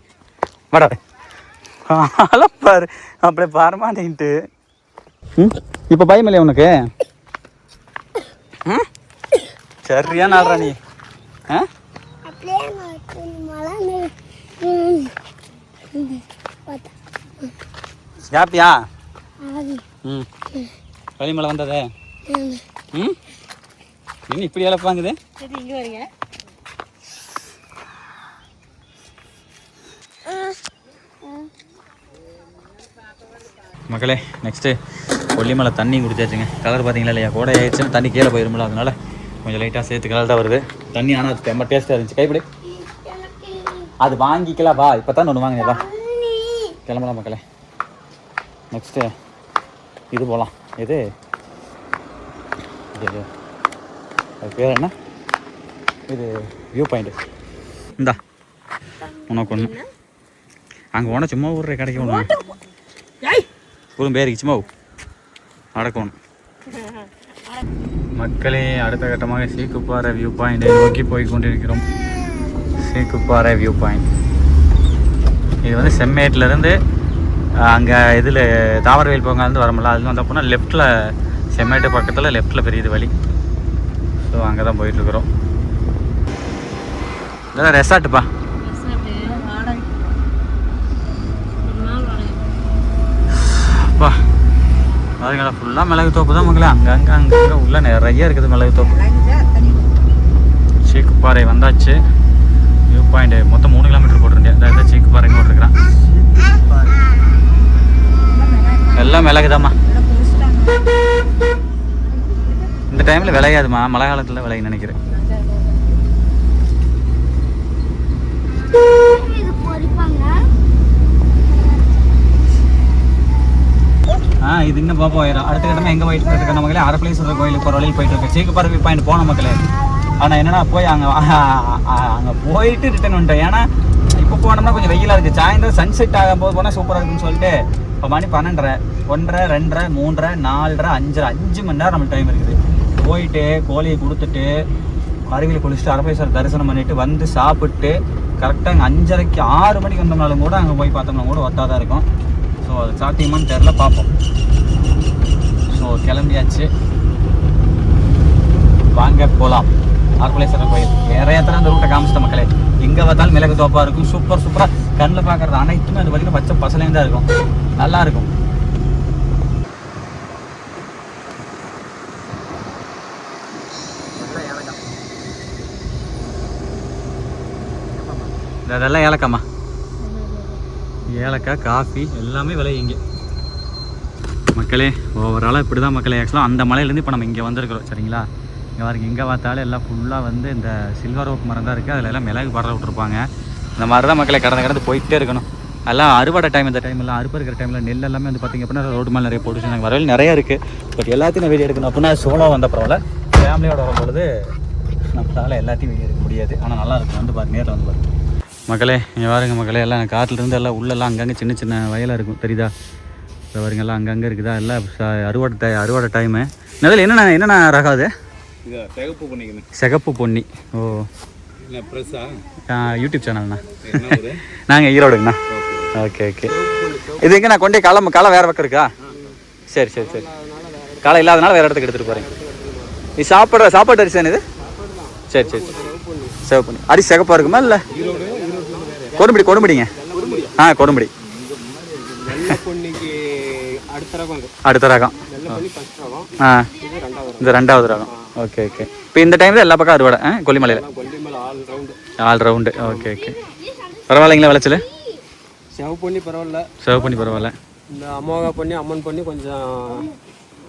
வாடா. பாரு அப்படியே பாருமாட்டேன்ட்டு. இப்போ பயம் இல்லையா உனக்கு? சரியா நாள்றா நீ. ஹாப்பியா? வலிமலை வந்ததே. இன்னும் இப்படி இழப்பாங்குது. மக்களே நெக்ஸ்ட்டு கொல்லிமலை தண்ணி குடிச்சாச்சுங்க. கலர் பார்த்தீங்களா இல்லையா? கோடை ஆயிடுச்சுன்னு தண்ணி கீழே போயிருமில்ல, அதனால கொஞ்சம் லைட்டாக சேர்த்து கலர் தான் வருது தண்ணி. ஆனால் அது ரொம்ப டேஸ்ட்டாக இருந்துச்சு. கைப்பிடி அது வாங்கிக்கலாம் வா. இப்போ தான் ஒன்று வாங்கினேன் வா. கிளம்பலாம் மக்களே. நெக்ஸ்ட்டு இது போகலாம். இது அது பேர் என்ன? இது வியூ பாயிண்ட்டு. இந்தா உனக்கு ஒன்று அங்கே போனால் சும்மா ஊர் கடைக்கு ஒன்று புறம் பேருக்கு சும்மா அடக்கணும். மக்களே அடுத்த கட்டமாக சீக்குப்பாறை வியூ பாயிண்டை நோக்கி போய் கொண்டிருக்கிறோம். சீக்குப்பாறை வியூ பாயிண்ட் இது வந்து செம்மேட்லேருந்து அங்கே இதில் தாவரவேல் போங்கலேருந்து வரமில்ல, அது வந்து அப்போனா லெஃப்ட்டில் செம்மேட்டு பக்கத்தில் லெஃப்ட்டில் பெரிய இது வழி. ஸோ அங்கே தான் போயிட்டுருக்குறோம். இதெல்லாம் ரெசார்ட்டுப்பா. அப்பா பாருங்களா ஃபுல்லாக மிளகு தோப்பு தான் மக்களே. அங்கங்கே உள்ள நிறைய இருக்குது மிளகு தோப்பு. சீக்குப்பாறை வந்தாச்சு. வியூ பாயிண்ட் மொத்தம் 3 கிலோமீட்டர் போட்டிருந்தேன். அதாவது சீக்குப்பாறைங்க போட்டிருக்கிறேன். எல்லாம் மிளகுதாம்மா. இந்த டைமில் விளையாதுமா, மழை காலத்தில் விளைய நினைக்கிறேன். இது இன்னும் பார்ப்போம் ஆயிரும். அடுத்த கட்டமாக எங்கே போயிட்டு இருக்க மக்களே? அரப்பளீஸ்வரர் கோயிலுக்கு போகிற வழியில் போயிட்டு இருக்கேன். சீக்குப்பாறை வியூ பாயிண்ட் போன மக்களே. ஆனால் என்னென்னா போய் அங்கே போயிட்டு ரிட்டர்ன் வந்துட்டேன். ஏன்னா இப்போ போனோம்னா கொஞ்சம் வெயிலாக இருக்குது. சாயந்தரம் சன்செட் ஆகும்போது போனால் சூப்பராக இருக்குன்னு சொல்லிட்டு இப்போ மணி 12:30, 1:30, 2:30, 3:30, 4:30, 5:30, 5 மணி நேரம் நம்மளுக்கு டைம் இருக்குது. போயிட்டு கோழியை கொடுத்துட்டு அருவியில் குளிச்சுட்டு அரப்பளீஸ்வரர் தரிசனம் பண்ணிவிட்டு வந்து சாப்பிட்டு கரெக்டாக அங்கே 5:30க்கு 6 மணிக்கு வந்தோம்னாலும் கூட அங்கே போய் பார்த்தோம்னா கூட ஒர்த்தாக தான் இருக்கும். ஸோ அது சாத்தியமானு தெரில, பார்ப்போம். ஸோ கிளம்பியாச்சு, வாங்க போகலாம். அரப்பளீஸ்வரர் கோயில் நிறைய தடவை அந்த ரூட்டை காமிச்சிட்ட மக்களே. எங்கே பார்த்தாலும் மிளகு தோப்பாக இருக்கும். சூப்பராக கண்ணில் பார்க்குறது அனைத்துமே அது பார்த்திங்கன்னா பச்சை பசலையும் தான் இருக்கும். நல்லாயிருக்கும். அதெல்லாம் ஏலக்காம்மா. ஏலக்காய் காஃபி எல்லாமே விலை இங்கே மக்களே. ஓவராலாக இப்படி தான் மக்களே. ஆக்சுவலாக அந்த மலையிலேருந்து இப்போ நம்ம இங்கே வந்திருக்கிறோம் சரிங்களா. இங்கே பாருங்க, இங்கே பார்த்தாலும் எல்லாம் ஃபுல்லாக வந்து இந்த சில்வர் ஓக் மரம் தான் இருக்குது. அதில் எல்லாம் மிளகு பரவ விட்டுருப்பாங்க. இந்த மாதிரி தான் மக்களை கடந்து போயிட்டே இருக்கணும். அதெல்லாம் அறுவடை டைம். இந்த டைமில் அறுப்பு இருக்கிற டைமில் நெல் எல்லாமே வந்து பார்த்திங்க அப்படின்னா ரோடு மேலே நிறைய போட்டு நாங்கள் வரவே நிறைய இருக்குது. பட் எல்லாத்தையும் நான் வீடியோ எடுக்கணும் அப்படின்னா சோலோ வந்த பரவாயில்ல. ஃபேமிலியோட வரும்பொழுது நம்மளால் எல்லாத்தையும் வீடியோ எடுக்க முடியாது. ஆனால் நல்லாயிருக்கும். வந்து பாருங்க, நேரில் வந்து பாருங்க மக்களே. இங்கே பாருங்க மக்களே, எல்லாம் காட்டிலேருந்து எல்லாம் உள்ளெல்லாம் அங்கங்கே சின்ன சின்ன வயலாக இருக்கும் தெரியுதா. இந்த பாருங்க எல்லாம் அங்கங்கே இருக்குதா. எல்லாம் அறுவடை டைமு. அதில் என்னென்ன ரகம் அது? சிகப்பு பொன்னிங்க. சிகப்பு பொன்னி. ஓ ப்ரெஸ்ஸா? யூடியூப் சேனல்ண்ணா. நாங்கள் ஈரோடுங்கண்ணா. Okay okay. இது எங்கே நான் கொண்டே களை வேறு பக்கம் இருக்கா? சரி சரி சரி. களை இல்லாதனால வேறு இடத்துக்கு எடுத்துகிட்டு போகிறேன். நீ சாப்பாடு அரிசி தானே இது? சரி சரி சரி. சேவ் பண்ணி அரிசி சிகப்பாக இருக்குமா இல்லை? கொடுமுடிங்க. ஆ கொடுமுடி. அடுத்த ரகம். ஆ இந்த 2வது ரகம். Okay okay. இப்போ இந்த டைமில் எல்லா பக்கம் அறுவடை கொல்லிமலையில் ஆல் ரவுண்டு. Okay okay. பரவாயில்லைங்களா விளைச்சல்? சிவப்பு பரவாயில்ல. இந்த அம்மாவா பண்ணி அம்மன் பண்ணி கொஞ்சம்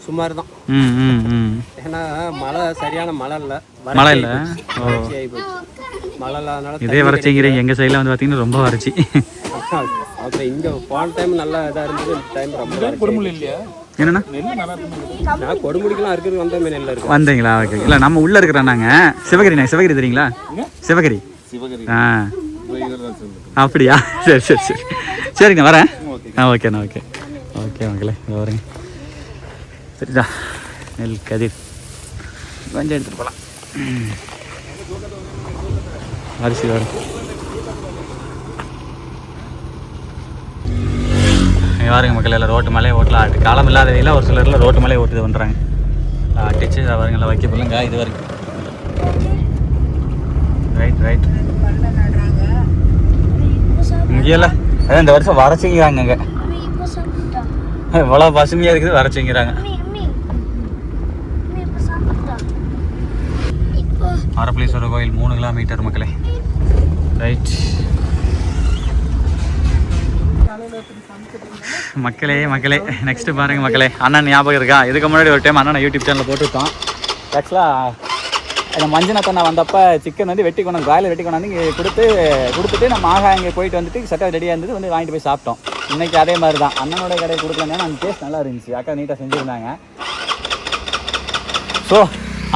சுமார் தான். ஏன்னா சரியான மழை இல்லை. ஓ மழை இல்லாதனால இதே வறட்சிங்கிறீங்க. எங்கள் சைடில் வந்து பார்த்தீங்கன்னா ரொம்ப வறட்சி. அப்புறம் இங்கே போன டைம் நல்லா இதாக இருந்தது. இந்த டைம் ரொம்ப கொடுமுடி இல்லையா? என்னண்ணா? நான் கொடுமுடிக்கெல்லாம் இருக்கிறது வந்த நெல் இருக்கு. வந்தீங்களா? ஓகே. இல்லை நம்ம உள்ளே இருக்கிறோம் நாங்கள். சிவகிரி தெரியுங்களா? சிவகிரி. ஆ அப்படியா? சரி சரி சரி. சரிங்கண்ணா வரேன். ஓகேண்ணா. ஓகே மக்களே இங்கே வரேங்க. சரிதா நெல் கதிர் கொஞ்சம் எடுத்துகிட்டு போகலாம். அரிசி வரும். பாருங்க மக்கள் எல்லாம் ரோட்டு மலையை ஓட்டலாம். காலம் இல்லாத வெயில ஒரு சிலர்லாம் ரோட்டு மலையை ஓட்டுது பண்ணுறாங்க. அடிச்சு பாருங்களா வைக்க போலுங்க. இது வரைக்கும் ரைட். இங்கேயெல்லாம் அதான் இந்த வருஷம் வறட்சிங்கிறாங்க. அங்கே இவ்வளோ பசுமையாக இருக்குது, வறட்சிங்கிறாங்க. அரப்பளீஸ்வரர் கோயில் 3 கிலோமீட்டர் மக்களே. ரைட் மக்களே நெக்ஸ்ட்டு பாருங்க மக்களே. அண்ணன் ஞாபகம் இருக்கா? இதுக்கு முன்னாடி ஒரு டைம் அண்ணன் யூடியூப் சேனலில் போட்டுவிட்டோம். ஆக்சுவலாக இந்த மஞ்சனத்தண்ணா வந்தப்போ சிக்கன் வந்து வெட்டி கொண்டாந்து பிராய்லர் வெட்டி கொண்டாந்து இங்கே கொடுத்துட்டு நம்ம இங்கே போயிட்டு வந்துட்டு செட்டாக ரெடியாக இருந்தது வந்து வாங்கிட்டு போய் சாப்பிட்டோம். இன்றைக்கி அதே மாதிரி தான் அண்ணனோட கடையை கொடுக்கலன்னா அந்த டேஸ்ட் நல்லா இருந்துச்சு. அக்கா நீட்டாக செஞ்சுருந்தாங்க. ஸோ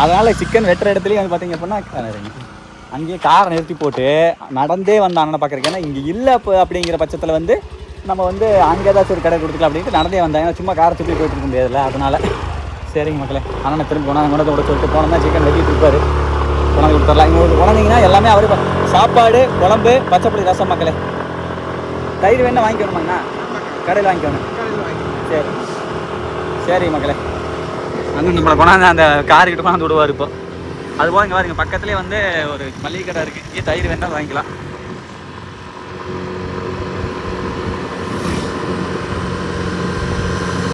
அதனால் சிக்கன் வெட்டுற இடத்துலையும் வந்து பார்த்திங்க அப்படின்னா அங்கேயே காரை நிறுத்தி போட்டு நடந்தே வந்த அண்ணனை பார்க்குறேன். ஏன்னா இங்கே இல்லை அப்படிங்கிற பட்சத்தில் வந்து நம்ம வந்து அங்கே ஏதாச்சும் ஒரு கடை கொடுத்துக்கலாம் அப்படின்ட்டு நடந்தே வந்தாங்க. சும்மா காரை சுற்றி போயிட்டு இருக்க முடியாதுல்ல. அதனால் சரிங்க மக்களே. அண்ணனை திரும்பி கொண்டாந்து கூட சொல்லிட்டு போனோம்னா சிக்கன் வெட்டிட்டு இருப்பார். கொண்டாந்து கொடுத்துடலாம். இங்கே கொண்டாந்திங்கன்னா எல்லாமே அவர் சாப்பாடு, குழம்பு, பச்சைப்படி, ரசம் மக்களே. தயிர் வேணா வாங்கிக்கணுமாங்கண்ணா? கடையில் வாங்கிக்கணும். சரி மக்களே. அண்ணன் நம்மளை கொண்டாந்து அந்த காருக்கிட்ட கொண்டாந்து விடுவார். இப்போ அது போக இங்கே பாருங்க பக்கத்துலேயே வந்து ஒரு மளிகை கடை இருக்குது. இங்கே தயிர் வேணால் வாங்கிக்கலாம்.